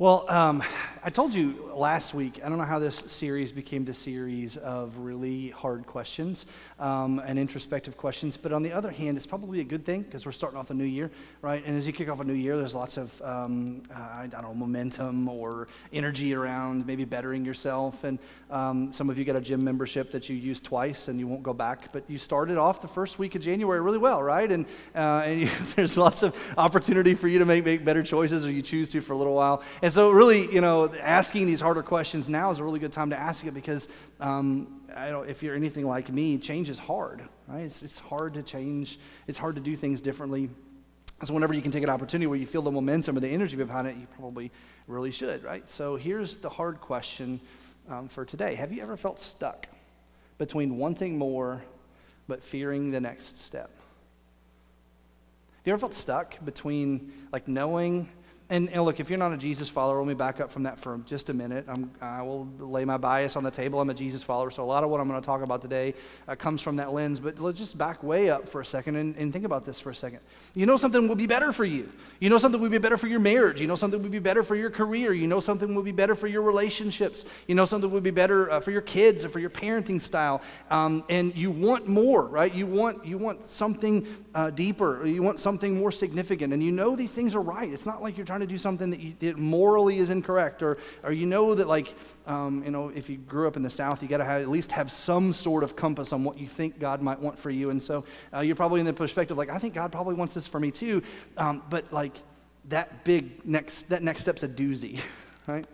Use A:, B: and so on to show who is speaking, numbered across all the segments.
A: Well, I told you last week, I don't know how this series became the series of really hard questions and introspective questions, but on the other hand, it's probably a good thing because we're starting off a new year, right? And as you kick off a new year, there's lots of, I don't know, momentum or energy around maybe bettering yourself. And some of you got a gym membership that you use twice and you won't go back, but you started off the first week of January really well, right? And there's lots of opportunity for you to make better choices, or you choose to for a little while. And so really, asking these harder questions now is a really good time to ask it because if you're anything like me, change is hard, right? It's hard to change. It's hard to do things differently. So whenever you can take an opportunity where you feel the momentum or the energy behind it, you probably really should, right? So here's the hard question for today. Have you ever felt stuck between wanting more but fearing the next step? Have you ever felt stuck between knowing? And look, if you're not a Jesus follower, let me back up from that for just a minute. I will lay my bias on the table. I'm a Jesus follower, so a lot of what I'm going to talk about today comes from that lens. But let's just back way up for a second and think about this for a second. You know something will be better for you. You know something will be better for your marriage. You know something will be better for your career. You know something will be better for your relationships. You know something will be better for your kids or for your parenting style. And you want more, right? You want something deeper. You want something more significant. And you know these things are right. It's not like you're trying to do something that morally is incorrect, or you know that if you grew up in the South, you got to at least have some sort of compass on what you think God might want for you. And so you're probably in the perspective I think God probably wants this for me too, but that next step's a doozy, right?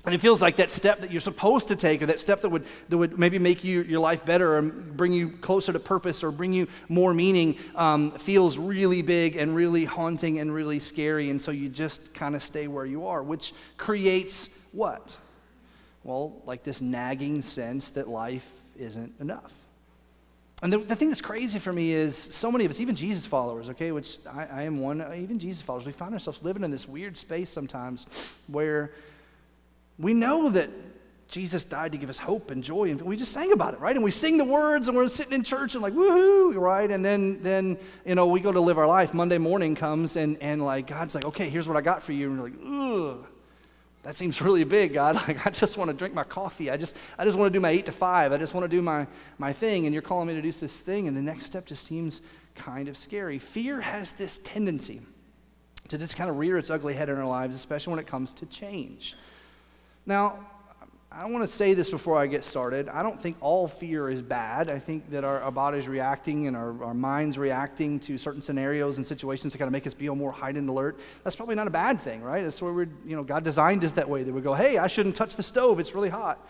A: And it feels like that step that you're supposed to take, or that step that would maybe make your life better or bring you closer to purpose or bring you more meaning, feels really big and really haunting and really scary. And so you just kind of stay where you are, which creates what? Well, this nagging sense that life isn't enough. And the thing that's crazy for me is so many of us, even Jesus followers, okay, which I am one, even Jesus followers, we find ourselves living in this weird space sometimes where we know that Jesus died to give us hope and joy, and we just sang about it, right? And we sing the words, and we're sitting in church and woohoo, right? And then we go to live our life. Monday morning comes, and God's like, okay, here's what I got for you. And we're like, ugh, that seems really big, God. I just want to drink my coffee. I just want to do my 8 to 5. I just want to do my thing, and you're calling me to do this thing, and the next step just seems kind of scary. Fear has this tendency to just kind of rear its ugly head in our lives, especially when it comes to change. Now, I want to say this before I get started. I don't think all fear is bad. I think that our body's reacting and our mind's reacting to certain scenarios and situations to kind of make us be more heightened alert. That's probably not a bad thing, right? That's where God designed us that way. That we go, hey, I shouldn't touch the stove. It's really hot.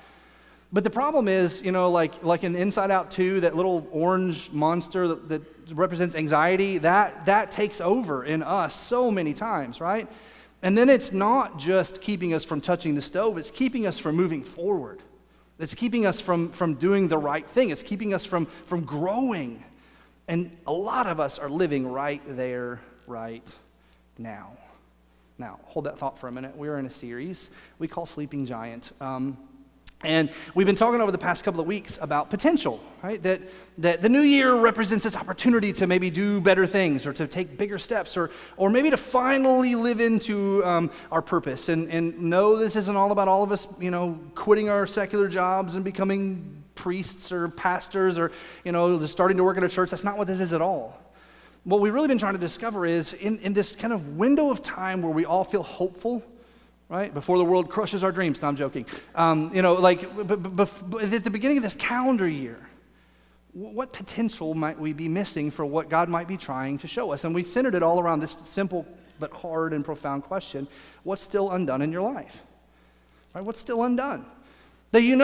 A: But the problem is, like in Inside Out 2, that little orange monster that represents anxiety, that takes over in us so many times, right? And then it's not just keeping us from touching the stove, it's keeping us from moving forward. It's keeping us from doing the right thing. It's keeping us from growing. And a lot of us are living right there, right now. Now, hold that thought for a minute. We're in a series we call Sleeping Giant. And we've been talking over the past couple of weeks about potential, right? That the new year represents this opportunity to maybe do better things or to take bigger steps or maybe to finally live into our purpose. And no, this isn't all about all of us, quitting our secular jobs and becoming priests or pastors or, just starting to work at a church. That's not what this is at all. What we've really been trying to discover is in this kind of window of time where we all feel hopeful, right? Before the world crushes our dreams. No, I'm joking. At the beginning of this calendar year, what potential might we be missing for what God might be trying to show us? And we centered it all around this simple but hard and profound question: what's still undone in your life? Right? What's still undone? That you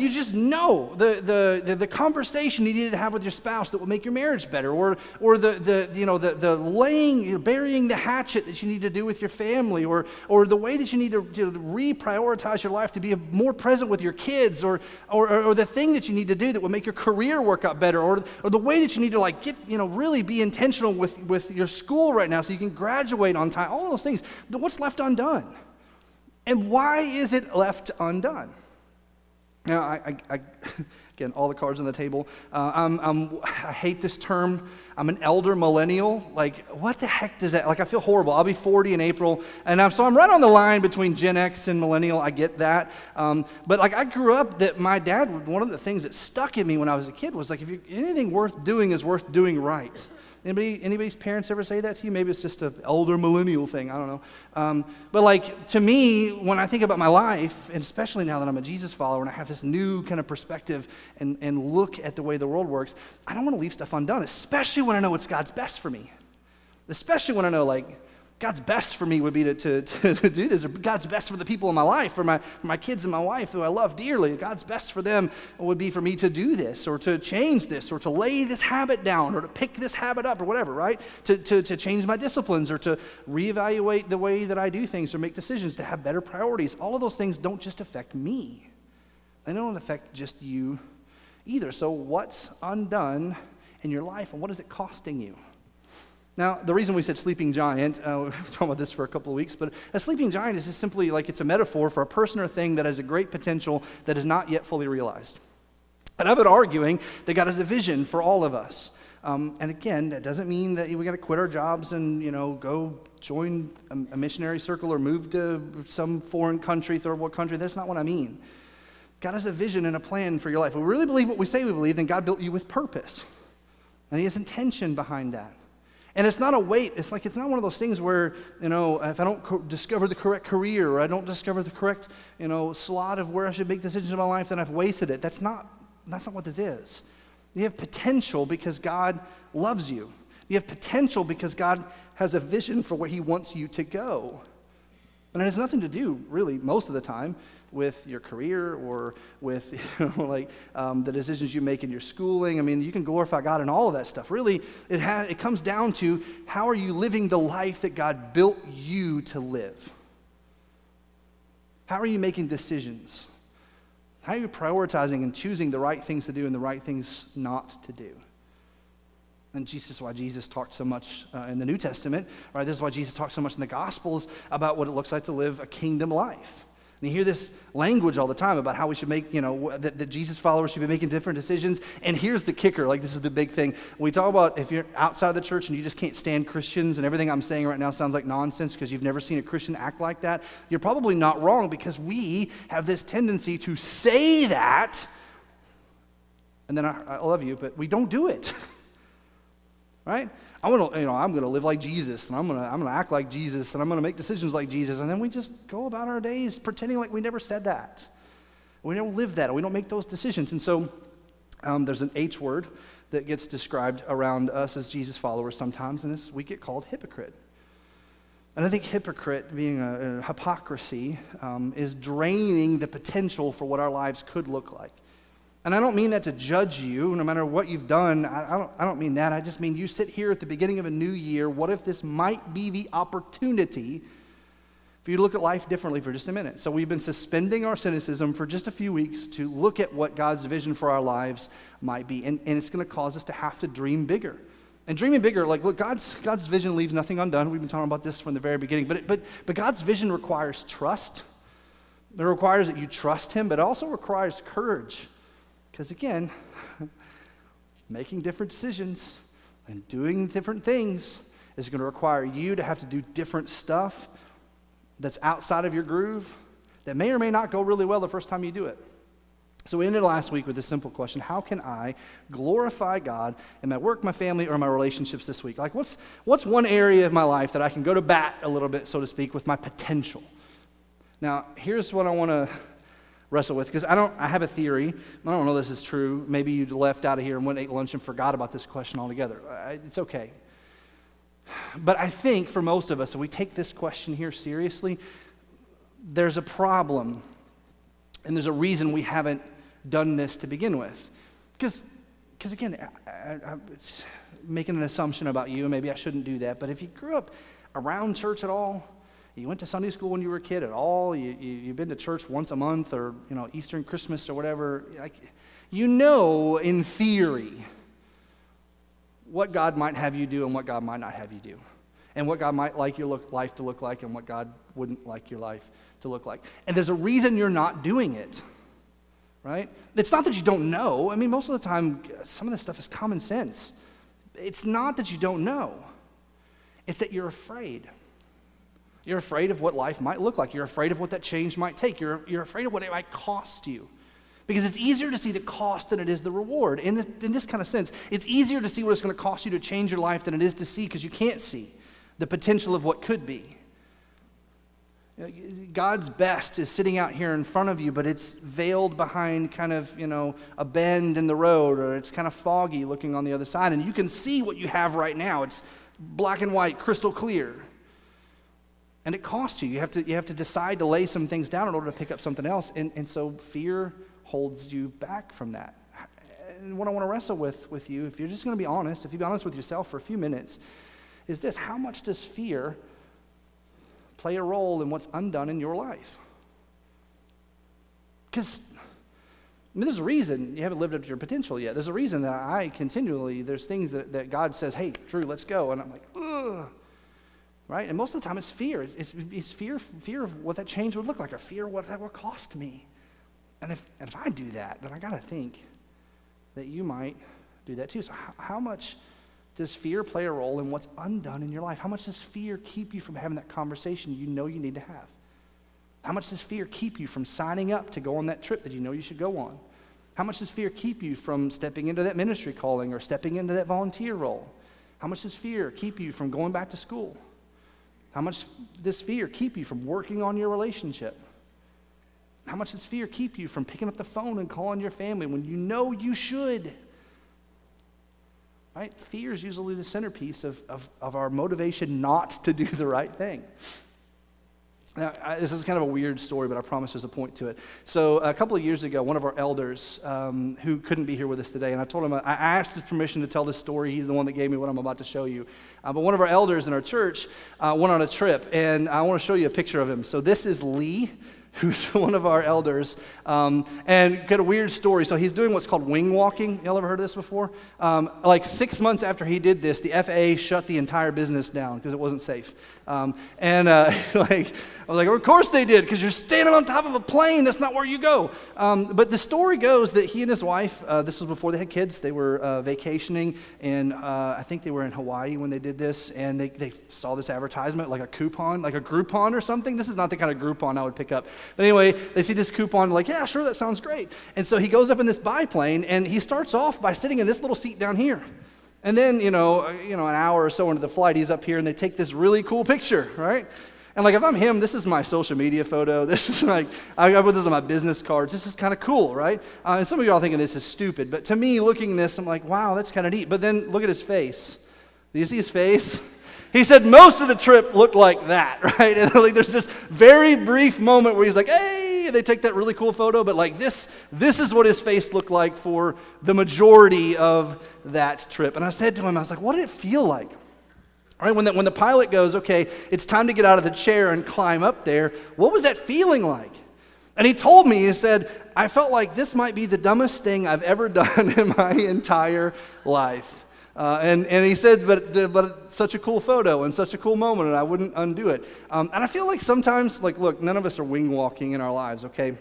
A: just know the conversation you needed to have with your spouse that will make your marriage better, or the laying, burying the hatchet that you need to do with your family, or the way that you need to reprioritize your life to be more present with your kids, or the thing that you need to do that will make your career work out better, or the way that you need to get really be intentional with your school right now so you can graduate on time. All those things. What's left undone, and why is it left undone? Now, again, all the cards on the table. I hate this term. I'm an elder millennial. Like, what the heck does that, like, I feel horrible. I'll be 40 in April, and I'm right on the line between Gen X and millennial. I get that. But, like, I grew up that my dad, one of the things that stuck in me when I was a kid was, like, if anything worth doing is worth doing right. Anybody's parents ever say that to you? Maybe it's just an elder millennial thing. I don't know. But like to me, when I think about my life, and especially now that I'm a Jesus follower and I have this new kind of perspective and look at the way the world works, I don't want to leave stuff undone, especially when I know it's God's best for me. Especially when I know like God's best for me would be to do this, or God's best for the people in my life, for my kids and my wife who I love dearly. God's best for them would be for me to do this, or to change this, or to lay this habit down, or to pick this habit up, or whatever, right? To change my disciplines, or to reevaluate the way that I do things, or make decisions, to have better priorities. All of those things don't just affect me. They don't affect just you either. So what's undone in your life, and what is it costing you? Now, the reason we said sleeping giant, we've been talking about this for a couple of weeks, but a sleeping giant is just simply like it's a metaphor for a person or thing that has a great potential that is not yet fully realized. And I've been arguing that God has a vision for all of us. And again, that doesn't mean that we got to quit our jobs and, go join a missionary circle or move to some foreign country, third world country. That's not what I mean. God has a vision and a plan for your life. If we really believe what we say we believe, then God built you with purpose. And He has intention behind that. And it's not a weight. It's not one of those things where, if I don't discover the correct career, or I don't discover the correct, slot of where I should make decisions in my life, then I've wasted it. That's not what this is. You have potential because God loves you. You have potential because God has a vision for where He wants you to go. And it has nothing to do, really, most of the time, with your career or with the decisions you make in your schooling. I mean, you can glorify God in all of that stuff. Really, it comes down to how are you living the life that God built you to live? How are you making decisions? How are you prioritizing and choosing the right things to do and the right things not to do? And this is why Jesus talked so much in the New Testament, right? This is why Jesus talks so much in the Gospels about what it looks like to live a kingdom life. And you hear this language all the time about how we should make, that Jesus followers should be making different decisions. And here's the kicker, this is the big thing. When we talk about if you're outside the church and you just can't stand Christians and everything I'm saying right now sounds like nonsense because you've never seen a Christian act like that, you're probably not wrong, because we have this tendency to say that, and then I love you, but we don't do it. Right? I'm gonna live like Jesus, and I'm gonna act like Jesus, and I'm gonna make decisions like Jesus, and then we just go about our days pretending like we never said that. We don't live that, or we don't make those decisions. And so there's an H word that gets described around us as Jesus followers sometimes, and we get called hypocrite. And I think hypocrite, being a hypocrisy, is draining the potential for what our lives could look like. And I don't mean that to judge you, no matter what you've done. I don't mean that. I just mean you sit here at the beginning of a new year. What if this might be the opportunity for you to look at life differently for just a minute? So we've been suspending our cynicism for just a few weeks to look at what God's vision for our lives might be. And it's going to cause us to have to dream bigger. And dreaming bigger, look, God's vision leaves nothing undone. We've been talking about this from the very beginning. But God's vision requires trust. It requires that you trust Him, but it also requires courage. Because again, making different decisions and doing different things is going to require you to have to do different stuff that's outside of your groove that may or may not go really well the first time you do it. So we ended last week with this simple question: how can I glorify God in my work, my family, or my relationships this week? What's one area of my life that I can go to bat a little bit, so to speak, with my potential? Now, here's what I want to wrestle with, because I have a theory. I don't know if this is true. Maybe you left out of here and went and ate lunch and forgot about this question altogether. It's okay. But I think for most of us, if we take this question here seriously, there's a problem, and there's a reason we haven't done this to begin with. Because again, it's making an assumption about you, and maybe I shouldn't do that, but if you grew up around church at all, you went to Sunday school when you were a kid at all, you've been to church once a month, or Easter and Christmas or whatever, in theory what God might have you do and what God might not have you do, and what God might like your life to look like and what God wouldn't like your life to look like. And there's a reason you're not doing it, right? It's not that you don't know. I mean, most of the time, some of this stuff is common sense. It's not that you don't know. It's that you're afraid. You're afraid of what life might look like. You're afraid of what that change might take. You're afraid of what it might cost you. Because it's easier to see the cost than it is the reward. In this kind of sense, it's easier to see what it's going to cost you to change your life than it is to see, because you can't see the potential of what could be. God's best is sitting out here in front of you, but it's veiled behind kind of, a bend in the road, or it's kind of foggy looking on the other side. And you can see what you have right now. It's black and white, crystal clear. And it costs you. You have to decide to lay some things down in order to pick up something else. And so fear holds you back from that. And what I want to wrestle with you, if you're just going to be honest, if you be honest with yourself for a few minutes, is this: how much does fear play a role in what's undone in your life? Because there's a reason you haven't lived up to your potential yet. There's a reason that there's things that God says, hey, Drew, let's go. And I'm like, ugh. Right? And most of the time it's fear. It's fear of what that change would look like, or fear of what that will cost me. And if I do that, then I got to think that you might do that too. So how much does fear play a role in what's undone in your life? How much does fear keep you from having that conversation you know you need to have? How much does fear keep you from signing up to go on that trip that you know you should go on? How much does fear keep you from stepping into that ministry calling or stepping into that volunteer role? How much does fear keep you from going back to school? How much does fear keep you from working on your relationship? How much does fear keep you from picking up the phone and calling your family when you know you should? Right? Fear is usually the centerpiece of our motivation not to do the right thing. Now, this is kind of a weird story, but I promise there's a point to it. So a couple of years ago, one of our elders who couldn't be here with us today, and I told him, I asked his permission to tell this story. He's the one that gave me what I'm about to show you. But one of our elders in our church went on a trip, and I want to show you a picture of him. So this is Lee, who's one of our elders, and got a weird story. So he's doing what's called wing walking. Y'all ever heard of this before? Like 6 months after he did this, the FAA shut the entire business down because it wasn't safe. I was like, of course they did, because you're standing on top of a plane. That's not where you go. But the story goes that he and his wife, this was before they had kids, they were vacationing, and I think they were in Hawaii when they did this, and they saw this advertisement, like a coupon, like a Groupon or something. This is not the kind of Groupon I would pick up. But anyway, they see this coupon, like, yeah, sure, that sounds great. And so he goes up in this biplane, and he starts off by sitting in this little seat down here. And then, an hour or so into the flight, he's up here, and they take this really cool picture, right? And like, if I'm him, this is my social media photo. This is like, I put this on my business cards. This is kind of cool, right? And some of y'all thinking this is stupid, but to me, looking at this, I'm like, wow, that's kind of neat. But then look at his face. Do you see his face? He said most of the trip looked like that, right? And like, there's this very brief moment where he's like, hey, they take that really cool photo, but like this is what his face looked like for the majority of that trip. And I said to him, I was like, what did it feel like? All right, when the pilot goes, okay, it's time to get out of the chair and climb up there, what was that feeling like? And he told me, he said, I felt like this might be the dumbest thing I've ever done in my entire life. And he said, but it's such a cool photo and such a cool moment, and I wouldn't undo it. And I feel like sometimes, like, look, none of us are wing walking in our lives, okay?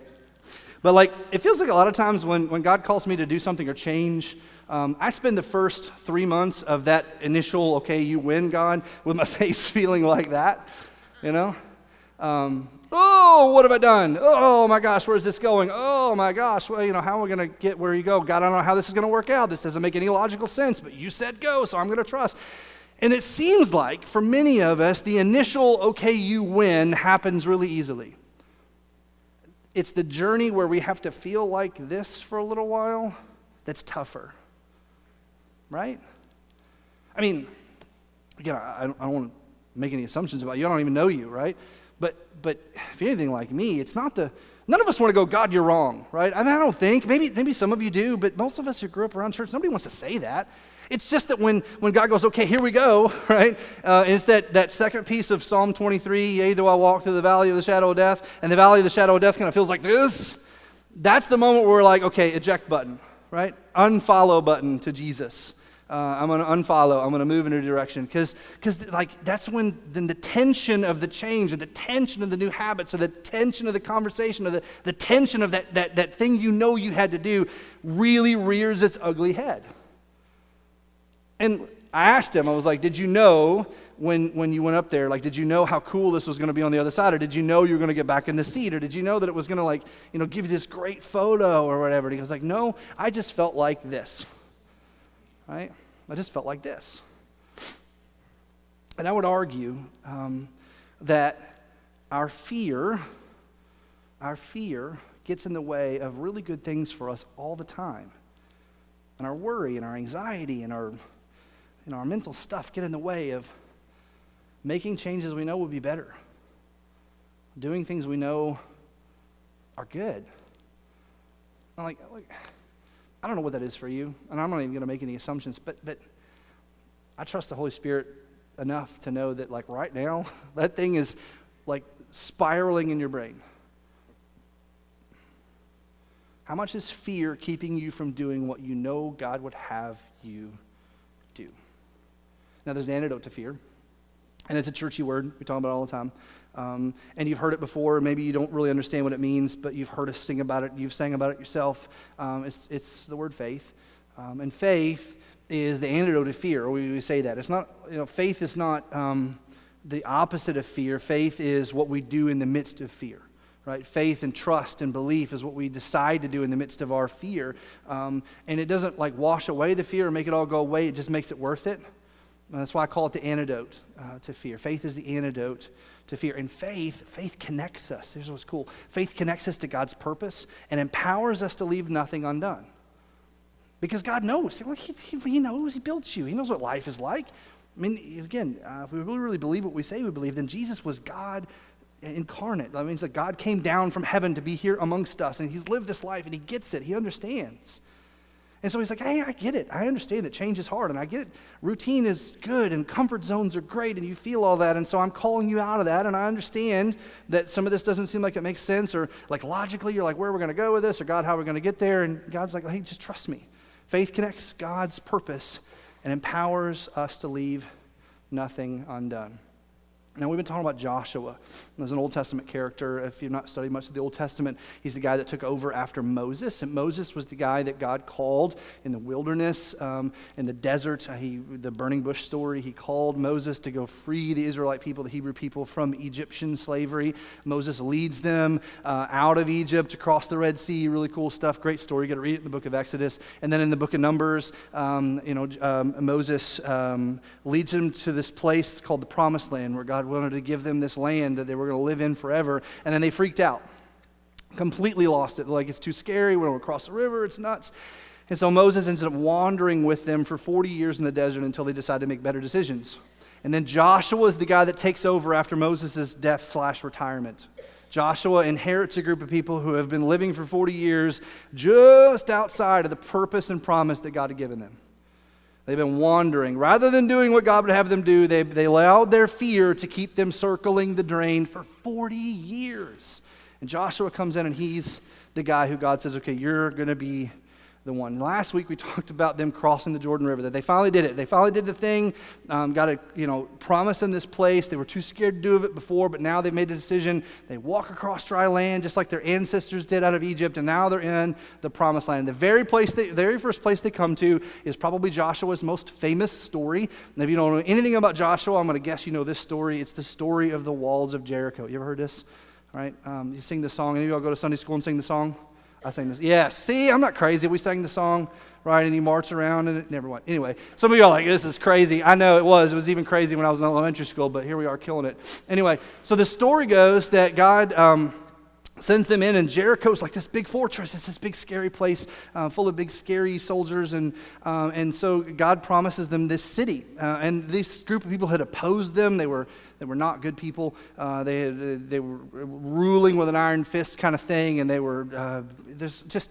A: But like, it feels like a lot of times when God calls me to do something or change, I spend the first 3 months of that initial, okay, you win, God, with my face feeling like that, Oh, what have I done? Oh my gosh, where's this going? Oh my gosh, well, how am I going to get where you go? God, I don't know how this is going to work out. This doesn't make any logical sense, but you said go, so I'm going to trust. And it seems like for many of us, the initial, okay, you win happens really easily. It's the journey where we have to feel like this for a little while that's tougher, right? I mean, again, I don't want to make any assumptions about you. I don't even know you, right? But if you're anything like me, it's not none of us want to go, God, you're wrong, right? I mean, I don't think. Maybe some of you do, but most of us who grew up around church, nobody wants to say that. It's just that when God goes, okay, here we go, right? It's that second piece of Psalm 23, yea, though I walk through the valley of the shadow of death, and the valley of the shadow of death kind of feels like this. That's the moment where we're like, okay, eject button, right? Unfollow button to Jesus. I'm going to unfollow. I'm going to move in a direction. Because like, that's when then the tension of the change, or the tension of the new habits, or the tension of the conversation, or the tension of that thing you had to do really rears its ugly head. And I asked him, I was like, did you know when you went up there, like, did you know how cool this was going to be on the other side? Or did you know you were going to get back in the seat? Or did you know that it was going to, like, give you this great photo or whatever? And he was like, no, I just felt like this, right? I just felt like this. And I would argue that our fear gets in the way of really good things for us all the time. And our worry and our anxiety and our mental stuff get in the way of making changes we know would be better, doing things we know are good. Like I don't know what that is for you, and I'm not even going to make any assumptions, but I trust the Holy Spirit enough to know that, like, right now, that thing is like spiraling in your brain. How much is fear keeping you from doing what you know God would have you do? Now, there's an antidote to fear. And it's a churchy word. We talk about it all the time. And you've heard it before. Maybe you don't really understand what it means, but you've heard us sing about it. You've sang about it yourself. It's the word faith. And faith is the antidote to fear. Or we say that. It's not, faith is not the opposite of fear. Faith is what we do in the midst of fear. Right? Faith and trust and belief is what we decide to do in the midst of our fear. And it doesn't, like, wash away the fear or make it all go away. It just makes it worth it. And that's why I call it the antidote to fear. Faith is the antidote to fear. And faith connects us. Here's what's cool. Faith connects us to God's purpose and empowers us to leave nothing undone. Because God knows. He knows. He built you. He knows what life is like. I mean, again, if we really believe what we say we believe, then Jesus was God incarnate. That means that God came down from heaven to be here amongst us, and he's lived this life, and he gets it. He understands. And so he's like, hey, I get it. I understand that change is hard, and I get it. Routine is good, and comfort zones are great, and you feel all that, and so I'm calling you out of that, and I understand that some of this doesn't seem like it makes sense, or like logically you're like, where are we going to go with this, or God, how are we going to get there? And God's like, hey, just trust me. Faith connects God's purpose and empowers us to leave nothing undone. Now, we've been talking about Joshua. There's an Old Testament character. If you've not studied much of the Old Testament, he's the guy that took over after Moses. And Moses was the guy that God called in the wilderness, in the desert. The burning bush story, he called Moses to go free the Israelite people, the Hebrew people, from Egyptian slavery. Moses leads them out of Egypt, across the Red Sea. Really cool stuff. Great story. You got to read it in the book of Exodus. And then in the book of Numbers, Moses leads them to this place called the Promised Land, where God wanted to give them this land that they were going to live in forever, and then they freaked out, completely lost it. Like, it's too scary, we don't want to cross the river, it's nuts. And so Moses ends up wandering with them for 40 years in the desert until they decide to make better decisions. And then Joshua is the guy that takes over after Moses' death/retirement. Joshua inherits a group of people who have been living for 40 years just outside of the purpose and promise that God had given them. They've been wandering. Rather than doing what God would have them do, they allowed their fear to keep them circling the drain for 40 years. And Joshua comes in, and he's the guy who God says, okay, you're going to be the one. Last week we talked about them crossing the Jordan River, that they finally did it. They finally did the thing, got to, promise them this place. They were too scared to do it before, but now they've made a decision. They walk across dry land just like their ancestors did out of Egypt, and now they're in the Promised Land. The very first place they come to is probably Joshua's most famous story. And if you don't know anything about Joshua, I'm going to guess you know this story. It's the story of the walls of Jericho. You ever heard this? All right, you sing the song. Any of y'all go to Sunday school and sing the song? I sang this. Yeah, see, I'm not crazy. We sang the song, right, and you march around and it never went. Anyway, some of you are like, this is crazy. I know it was. It was even crazy when I was in elementary school, but here we are killing it. Anyway, so the story goes that God sends them in, and Jericho's like this big fortress. It's this big, scary place full of big, scary soldiers, and so God promises them this city. And this group of people had opposed them. They were were not good people. They were ruling with an iron fist kind of thing, and they were,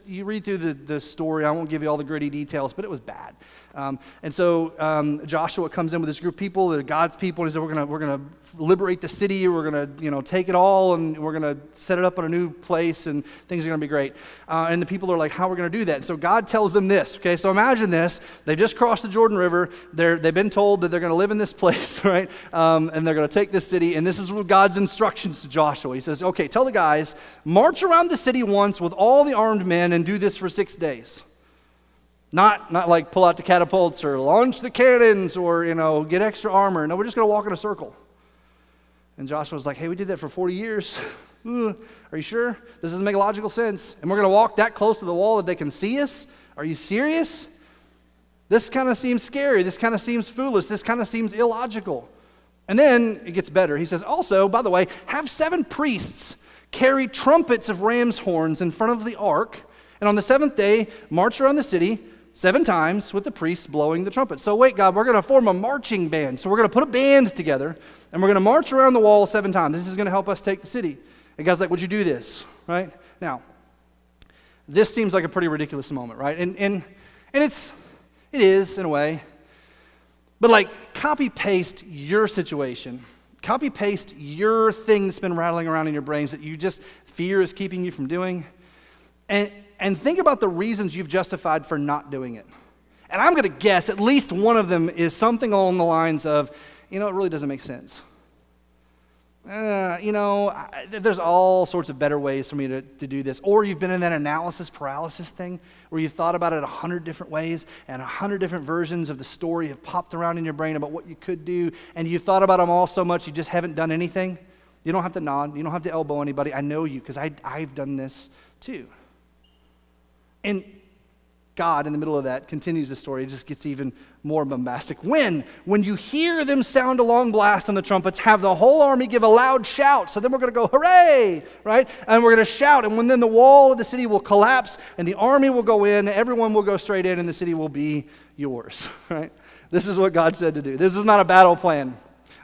A: you read through the story, I won't give you all the gritty details, but it was bad. And so Joshua comes in with this group of people, they're God's people, and he said, we're gonna liberate the city, we're gonna take it all, and we're gonna set it up in a new place, and things are gonna be great. And the people are like, how are we gonna do that? And so God tells them this, okay? So imagine this, they just crossed the Jordan River, they've been told that they're gonna live in this place, right? And they're gonna take this city, and this is God's instructions to Joshua. He says, okay, tell the guys, march around the city once with all the armed men and do this for 6 days. Not like pull out the catapults or launch the cannons or, get extra armor. No, we're just going to walk in a circle. And Joshua's like, hey, we did that for 40 years. Are you sure? This doesn't make logical sense. And we're going to walk that close to the wall that they can see us? Are you serious? This kind of seems scary. This kind of seems foolish. This kind of seems illogical. And then it gets better. He says, also, by the way, have 7 priests carry trumpets of ram's horns in front of the ark. And on the 7th day, march around the city 7 times with the priests blowing the trumpet. So wait, God, we're going to form a marching band. So we're going to put a band together, and we're going to march around the wall 7 times. This is going to help us take the city. And God's like, would you do this? Right? Now, this seems like a pretty ridiculous moment, right? And it is, in a way. But like, copy-paste your situation. Copy-paste your thing that's been rattling around in your brains that you just fear is keeping you from doing. And think about the reasons you've justified for not doing it. And I'm going to guess at least one of them is something along the lines of, it really doesn't make sense. There's all sorts of better ways for me to do this. Or you've been in that analysis paralysis thing where you've thought about it 100 different ways and 100 different versions of the story have popped around in your brain about what you could do, and you've thought about them all so much you just haven't done anything. You don't have to nod. You don't have to elbow anybody. I know you because I've done this too. And God, in the middle of that, continues the story. It just gets even more bombastic. When you hear them sound a long blast on the trumpets, have the whole army give a loud shout. So then we're going to go, hooray, right? And we're going to shout. And then the wall of the city will collapse, and the army will go in, everyone will go straight in, and the city will be yours, right? This is what God said to do. This is not a battle plan.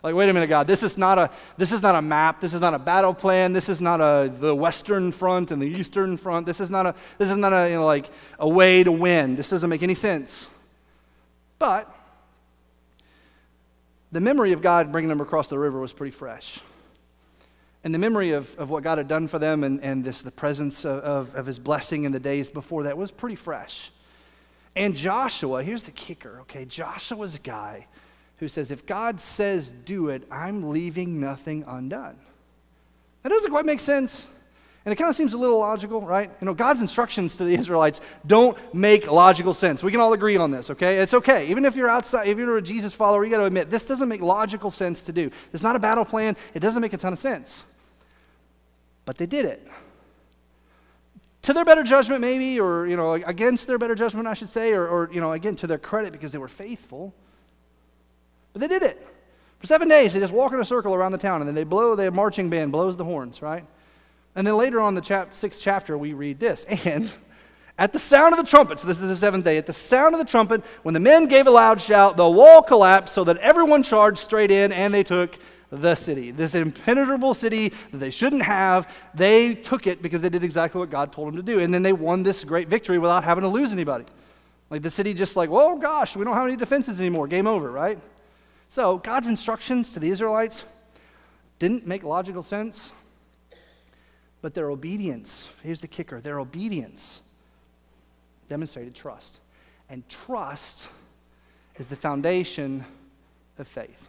A: Like, wait a minute, God, this is not a map. This is not a battle plan. This is not the Western Front and the Eastern Front. This is not a way to win. This doesn't make any sense. But the memory of God bringing them across the river was pretty fresh. And the memory of what God had done for them and the presence of his blessing in the days before that was pretty fresh. And Joshua, here's the kicker, okay? Joshua's a guy who says, if God says do it, I'm leaving nothing undone. That doesn't quite make sense. And it kind of seems a little logical, right? God's instructions to the Israelites don't make logical sense. We can all agree on this, okay? It's okay. Even if you're outside, if you're a Jesus follower, you got to admit, this doesn't make logical sense to do. It's not a battle plan. It doesn't make a ton of sense. But they did it. To their better judgment, maybe, or, against their better judgment, I should say, or again, to their credit because they were faithful. But they did it. For 7 days, they just walk in a circle around the town, and then their marching band blows the horns, right? And then later on in the 6th chapter, we read this. And at the sound of the trumpet, so this is the 7th day, at the sound of the trumpet, when the men gave a loud shout, the wall collapsed so that everyone charged straight in, and they took the city. This impenetrable city that they shouldn't have, they took it because they did exactly what God told them to do. And then they won this great victory without having to lose anybody. Like the city just like, whoa, gosh, we don't have any defenses anymore. Game over, right? So God's instructions to the Israelites didn't make logical sense, but their obedience, here's the kicker, their obedience demonstrated trust. And trust is the foundation of faith.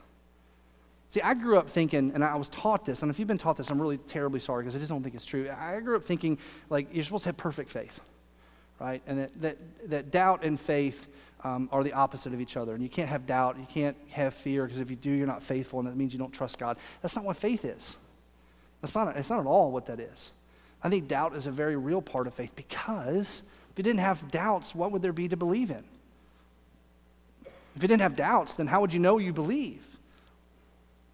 A: See, I grew up thinking, and I was taught this, and if you've been taught this, I'm really terribly sorry because I just don't think it's true. I grew up thinking, like, you're supposed to have perfect faith, right? And that doubt and faith are the opposite of each other. And you can't have doubt, you can't have fear, because if you do, you're not faithful, and that means you don't trust God. That's not what faith is. It's not at all what that is. I think doubt is a very real part of faith, because if you didn't have doubts, what would there be to believe in? If you didn't have doubts, then how would you know you believe?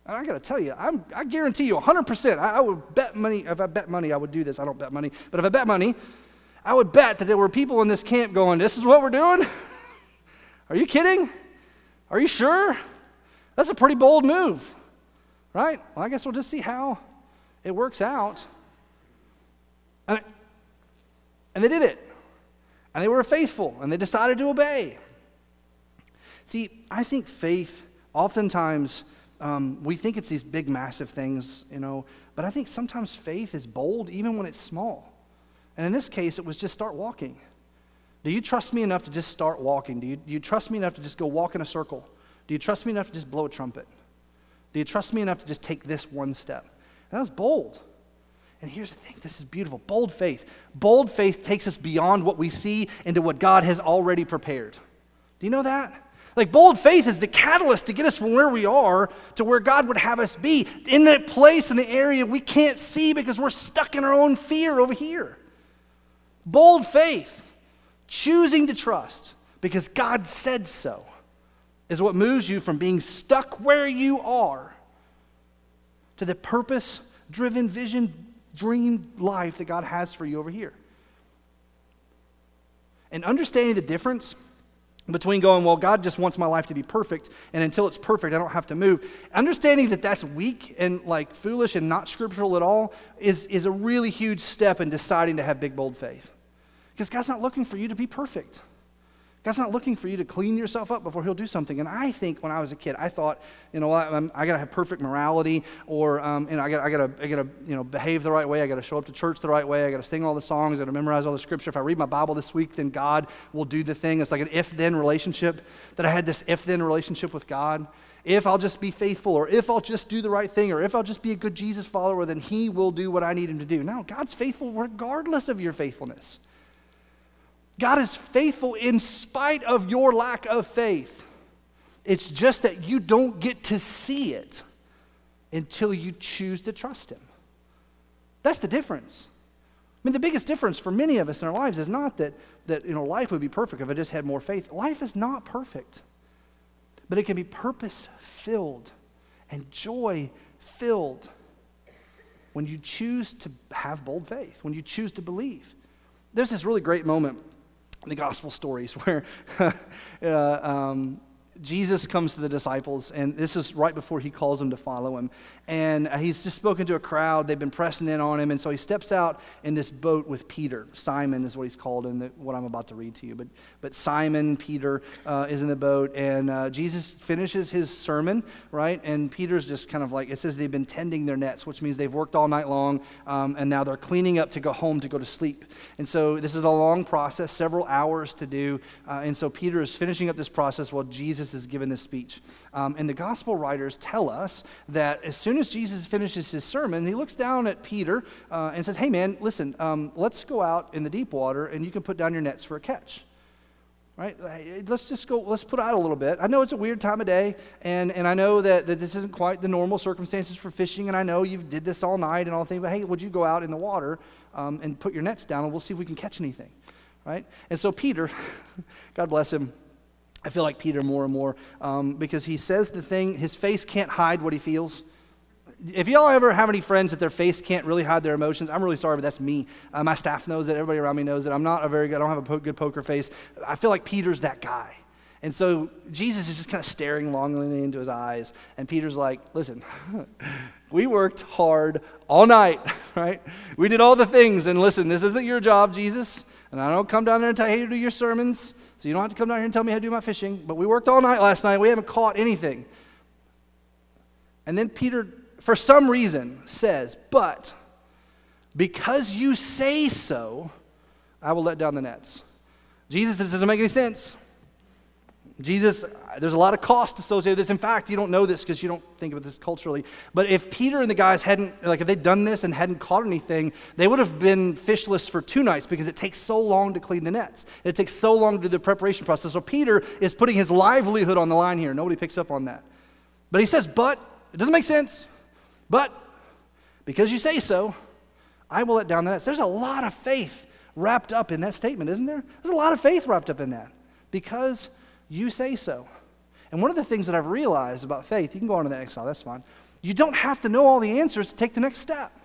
A: And I got to tell you, I guarantee you 100%, I would bet money, if I bet money, I would do this. I don't bet money. But if I bet money, I would bet that there were people in this camp going, this is what we're doing? Are you kidding? Are you sure? That's a pretty bold move, right? Well, I guess we'll just see how it works out. And they did it. And they were faithful, and they decided to obey. See, I think faith, oftentimes, we think it's these big, massive things, but I think sometimes faith is bold even when it's small. And in this case, it was just start walking. Do you trust me enough to just start walking? Do you trust me enough to just go walk in a circle? Do you trust me enough to just blow a trumpet? Do you trust me enough to just take this one step? And that was bold. And here's the thing, this is beautiful. Bold faith. Bold faith takes us beyond what we see into what God has already prepared. Do you know that? Like, bold faith is the catalyst to get us from where we are to where God would have us be, in that place, in the area we can't see because we're stuck in our own fear over here. Bold faith, choosing to trust because God said so, is what moves you from being stuck where you are to the purpose-driven vision, dream life that God has for you over here. And understanding the difference between going, well, God just wants my life to be perfect, and until it's perfect, I don't have to move. Understanding that that's weak and like foolish and not scriptural at all is a really huge step in deciding to have big, bold faith. Because God's not looking for you to be perfect. God's not looking for you to clean yourself up before he'll do something. And I think when I was a kid, I thought, I got to have perfect morality, or I got to behave the right way. I got to show up to church the right way. I got to sing all the songs. I got to memorize all the scripture. If I read my Bible this week, then God will do the thing. It's like an if-then relationship, that I had this if-then relationship with God. If I'll just be faithful, or if I'll just do the right thing, or if I'll just be a good Jesus follower, then he will do what I need him to do. No, God's faithful regardless of your faithfulness. God is faithful in spite of your lack of faith. It's just that you don't get to see it until you choose to trust him. That's the difference. I mean, the biggest difference for many of us in our lives is not that life would be perfect if I just had more faith. Life is not perfect, but it can be purpose-filled and joy-filled when you choose to have bold faith, when you choose to believe. There's this really great moment in the gospel stories where Jesus comes to the disciples, and this is right before he calls them to follow him. And he's just spoken to a crowd. They've been pressing in on him, and so he steps out in this boat with Peter. Simon is what he's called in what I'm about to read to you. But Simon, Peter, is in the boat, and Jesus finishes his sermon, right? And Peter's just kind of like, it says they've been tending their nets, which means they've worked all night long, and now they're cleaning up to go home to go to sleep. And so this is a long process, several hours to do, and so Peter is finishing up this process while Jesus is giving this speech. And the gospel writers tell us that as soon as Jesus finishes his sermon, he looks down at Peter and says, hey man, listen, let's go out in the deep water and you can put down your nets for a catch. Right? Let's put out a little bit. I know it's a weird time of day, and I know that this isn't quite the normal circumstances for fishing, and I know you did this all night and all things, but hey, would you go out in the water and put your nets down, and we'll see if we can catch anything. Right? And so Peter, God bless him, I feel like Peter more and more because he says the thing, his face can't hide what he feels. If y'all ever have any friends that their face can't really hide their emotions, I'm really sorry, but that's me. My staff knows it. Everybody around me knows it. I don't have a good poker face. I feel like Peter's that guy. And so Jesus is just kind of staring longingly into his eyes. And Peter's like, listen, we worked hard all night, right? We did all the things. And listen, this isn't your job, Jesus. And I don't come down there and tell you how to do your sermons. So you don't have to come down here and tell me how to do my fishing. But we worked all night last night. We haven't caught anything. And then Peter, for some reason, says, but because you say so, I will let down the nets. Jesus, this doesn't make any sense. Jesus, there's a lot of cost associated with this. In fact, you don't know this because you don't think of this culturally. But if Peter and the guys if they'd done this and hadn't caught anything, they would have been fishless for 2 nights because it takes so long to clean the nets. It takes so long to do the preparation process. So Peter is putting his livelihood on the line here. Nobody picks up on that. But he says, but, it doesn't make sense. But because you say so, I will let down the nets. There's a lot of faith wrapped up in that statement, isn't there? There's a lot of faith wrapped up in that. Because you say so. And one of the things that I've realized about faith, you can go on to the next slide, that's fine. You don't have to know all the answers to take the next step,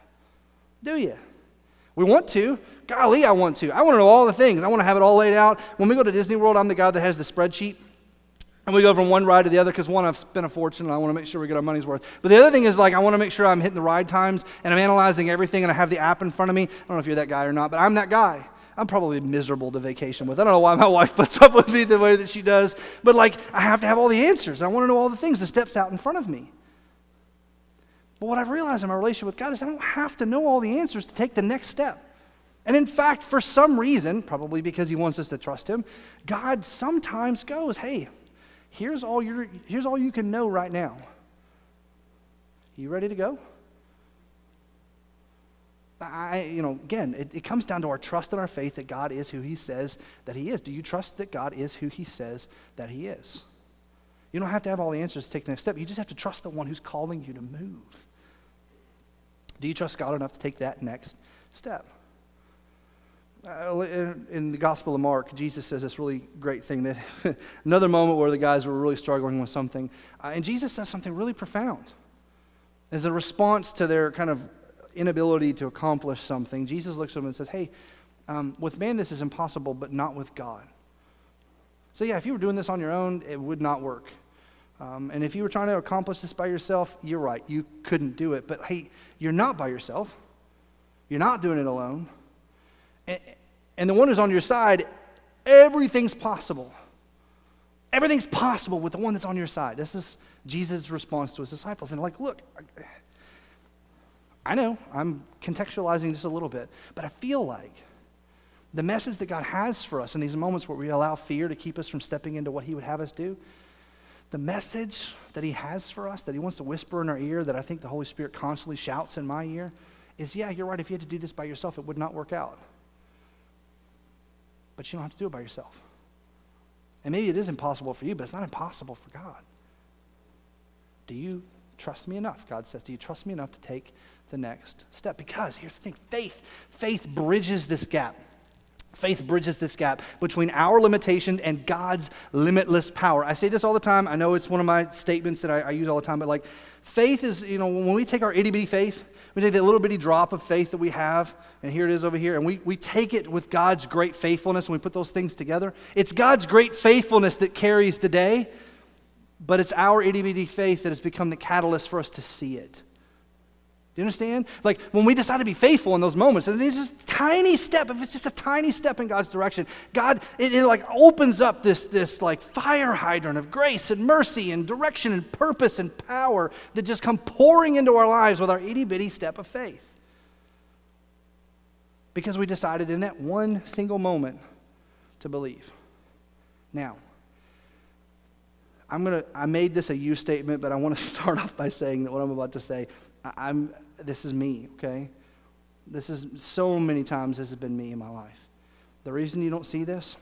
A: do you? We want to. Golly, I want to. I want to know all the things. I want to have it all laid out. When we go to Disney World, I'm the guy that has the spreadsheet. And we go from one ride to the other because one, I've spent a fortune and I want to make sure we get our money's worth. But the other thing is like I want to make sure I'm hitting the ride times and I'm analyzing everything and I have the app in front of me. I don't know if you're that guy or not, but I'm that guy. I'm probably miserable to vacation with. I don't know why my wife puts up with me the way that she does, but like I have to have all the answers. I want to know all the things, the steps out in front of me. But what I've realized in my relationship with God is I don't have to know all the answers to take the next step. And in fact, for some reason, probably because he wants us to trust him, God sometimes goes, hey, here's all you can know right now. You ready to go? Again, it comes down to our trust and our faith that God is who he says that he is. Do you trust that God is who he says that he is? You don't have to have all the answers to take the next step. You just have to trust the one who's calling you to move. Do you trust God enough to take that next step? In the Gospel of Mark, Jesus says this really great thing, that another moment where the guys were really struggling with something, and Jesus says something really profound. As a response to their kind of inability to accomplish something, Jesus looks at them and says, hey, with man this is impossible, but not with God. So yeah, if you were doing this on your own, it would not work. And if you were trying to accomplish this by yourself, you're right, you couldn't do it. But hey, you're not by yourself. You're not doing it alone. And the one who's on your side, everything's possible. Everything's possible with the one that's on your side. This is Jesus' response to his disciples. And like, look, I know I'm contextualizing just a little bit, but I feel like the message that God has for us in these moments where we allow fear to keep us from stepping into what he would have us do, the message that he has for us, that he wants to whisper in our ear, that I think the Holy Spirit constantly shouts in my ear, is, yeah, you're right, if you had to do this by yourself, it would not work out. But you don't have to do it by yourself. And maybe it is impossible for you, but it's not impossible for God. Do you trust me enough? God says, do you trust me enough to take the next step? Because here's the thing, faith bridges this gap. Faith bridges this gap between our limitation and God's limitless power. I say this all the time. I know it's one of my statements that I use all the time, but like faith is, when we take our itty bitty faith, we take that little bitty drop of faith that we have, and here it is over here, and we take it with God's great faithfulness, and we put those things together. It's God's great faithfulness that carries the day, but it's our itty bitty faith that has become the catalyst for us to see it. Do you understand? Like when we decide to be faithful in those moments, and it's just a tiny step, if it's just a tiny step in God's direction, God, it like opens up this like fire hydrant of grace and mercy and direction and purpose and power that just come pouring into our lives with our itty bitty step of faith. Because we decided in that one single moment to believe. Now, I made this a you statement, but I want to start off by saying that what I'm about to say, this is me, okay? This is so many times this has been me in my life. The reason you don't see this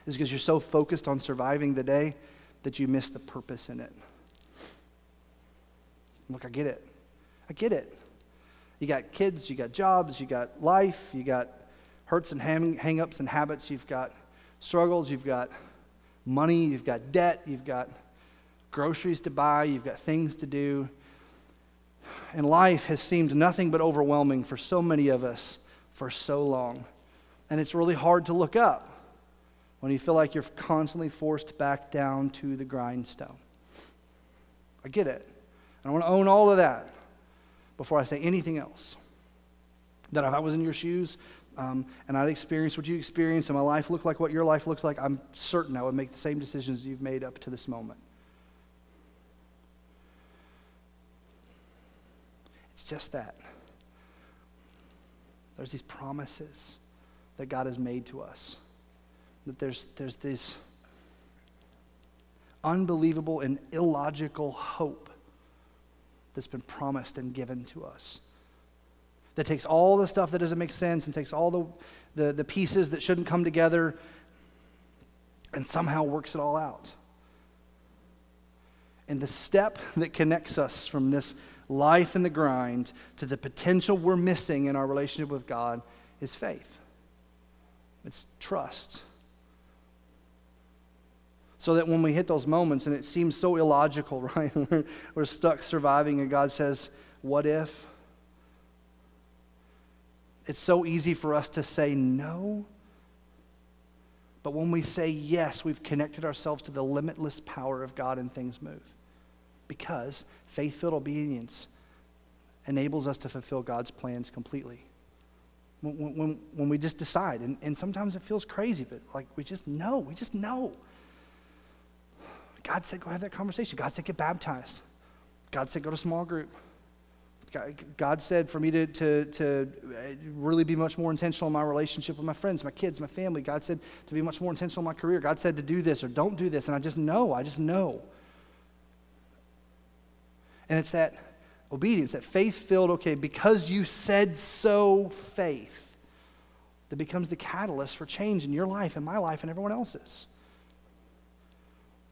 A: is because you're so focused on surviving the day that you miss the purpose in it. Look, I get it. You got kids, you got jobs, you got life, you got hurts and hang-ups and habits, you've got struggles, you've got money, you've got debt, you've got groceries to buy, you've got things to do. And life has seemed nothing but overwhelming for so many of us for so long. And it's really hard to look up when you feel like you're constantly forced back down to the grindstone. I get it. And I want to own all of that before I say anything else. That if I was in your shoes and I'd experienced what you experienced and my life looked like what your life looks like, I'm certain I would make the same decisions you've made up to this moment. It's just that. There's these promises that God has made to us. That there's this unbelievable and illogical hope that's been promised and given to us. That takes all the stuff that doesn't make sense and takes all the pieces that shouldn't come together and somehow works it all out. And the step that connects us from this life in the grind to the potential we're missing in our relationship with God is faith. It's trust. So that when we hit those moments and it seems so illogical, right? We're stuck surviving and God says, what if? It's so easy for us to say no. But when we say yes, we've connected ourselves to the limitless power of God and things move. Because faith-filled obedience enables us to fulfill God's plans completely. When we just decide, and sometimes it feels crazy, but like we just know. God said, go have that conversation. God said, get baptized. God said, go to small group. God said for me to really be much more intentional in my relationship with my friends, my kids, my family. God said to be much more intentional in my career. God said to do this or don't do this, and I just know. And it's that obedience, that faith-filled, okay, because you said so faith, that becomes the catalyst for change in your life and my life and everyone else's.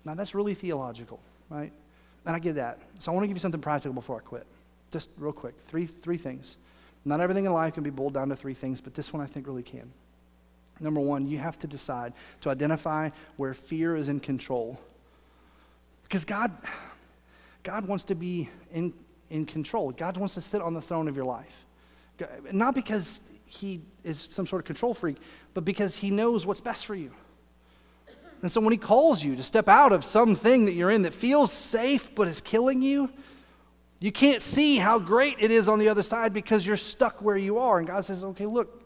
A: Now, that's really theological, right? And I get that. So I want to give you something practical before I quit. Just real quick, three things. Not everything in life can be boiled down to three things, but this one I think really can. Number one, you have to decide to identify where fear is in control. Because God wants to be in control. God wants to sit on the throne of your life. Not because he is some sort of control freak, but because he knows what's best for you. And so when he calls you to step out of something that you're in that feels safe but is killing you, you can't see how great it is on the other side because you're stuck where you are. And God says, okay, look,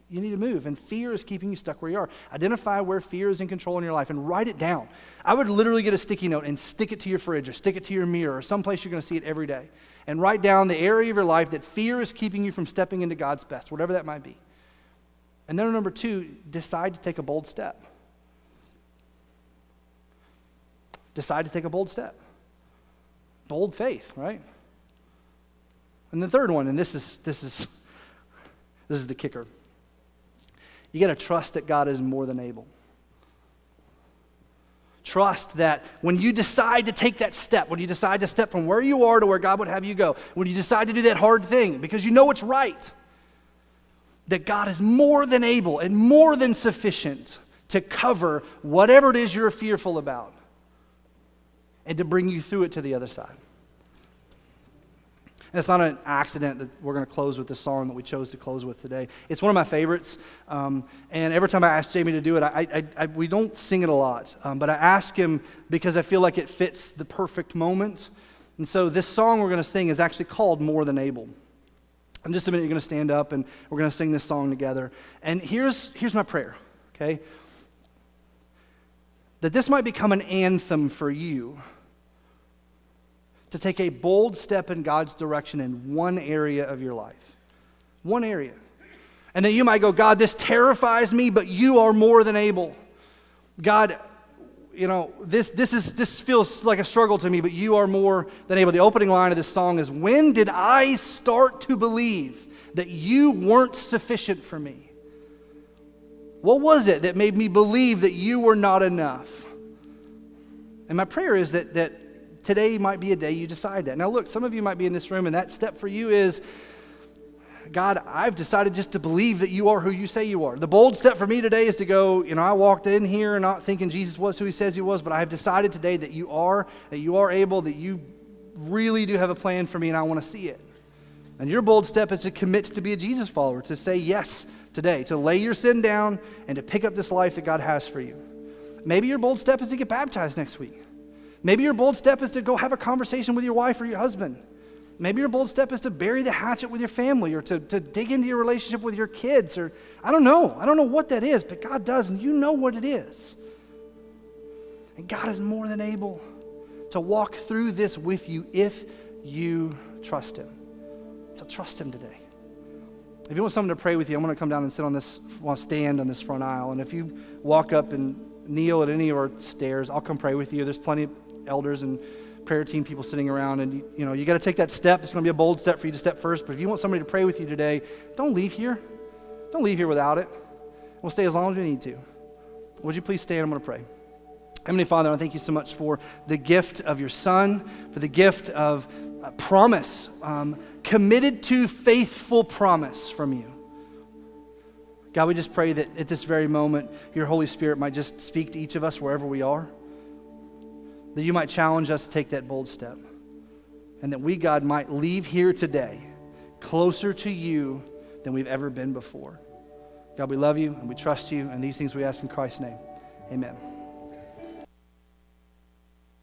A: you need to move. And fear is keeping you stuck where you are. Identify where fear is in control in your life and write it down. I would literally get a sticky note and stick it to your fridge or stick it to your mirror or someplace you're going to see it every day. And write down the area of your life that fear is keeping you from stepping into God's best, whatever that might be. And then number two, decide to take a bold step. Decide to take a bold step. Bold faith, right? And the third one, and this is the kicker. You got to trust that God is more than able. Trust that when you decide to take that step, when you decide to step from where you are to where God would have you go, when you decide to do that hard thing because you know it's right, that God is more than able and more than sufficient to cover whatever it is you're fearful about and to bring you through it to the other side. And it's not an accident that we're going to close with this song that we chose to close with today. It's one of my favorites, and every time I ask Jamie to do it, we don't sing it a lot, but I ask him because I feel like it fits the perfect moment. And so this song we're going to sing is actually called More Than Able. In just a minute, you're going to stand up, and we're going to sing this song together. And here's my prayer, okay? That this might become an anthem for you to take a bold step in God's direction in one area of your life. One area. And then you might go, God, this terrifies me, but you are more than able. God, you know, this feels like a struggle to me, but you are more than able. The opening line of this song is, when did I start to believe that you weren't sufficient for me? What was it that made me believe that you were not enough? And my prayer is that today might be a day you decide that. Now look, some of you might be in this room and that step for you is, God, I've decided just to believe that you are who you say you are. The bold step for me today is to go, I walked in here not thinking Jesus was who he says he was, but I have decided today that you are able, that you really do have a plan for me and I want to see it. And your bold step is to commit to be a Jesus follower, to say yes today, to lay your sin down and to pick up this life that God has for you. Maybe your bold step is to get baptized next week. Maybe your bold step is to go have a conversation with your wife or your husband. Maybe your bold step is to bury the hatchet with your family or to dig into your relationship with your kids, or I don't know. I don't know what that is, but God does, and you know what it is. And God is more than able to walk through this with you if you trust him. So trust him today. If you want someone to pray with you, I'm going to come down and stand on this front aisle. And if you walk up and kneel at any of our stairs, I'll come pray with you. There's plenty of elders and prayer team people sitting around, and you got to take that step. It's going to be a bold step for you to step first, but if you want somebody to pray with you today, don't leave here. Don't leave here without it. We'll stay as long as we need to. Would you please stand? I'm going to pray. Heavenly Father, I thank you so much for the gift of your Son, for the gift of promise, committed to faithful promise from you. God, we just pray that at this very moment, your Holy Spirit might just speak to each of us wherever we are, that you might challenge us to take that bold step, and that we, God, might leave here today closer to you than we've ever been before. God, we love you and we trust you, and these things we ask in Christ's name. Amen.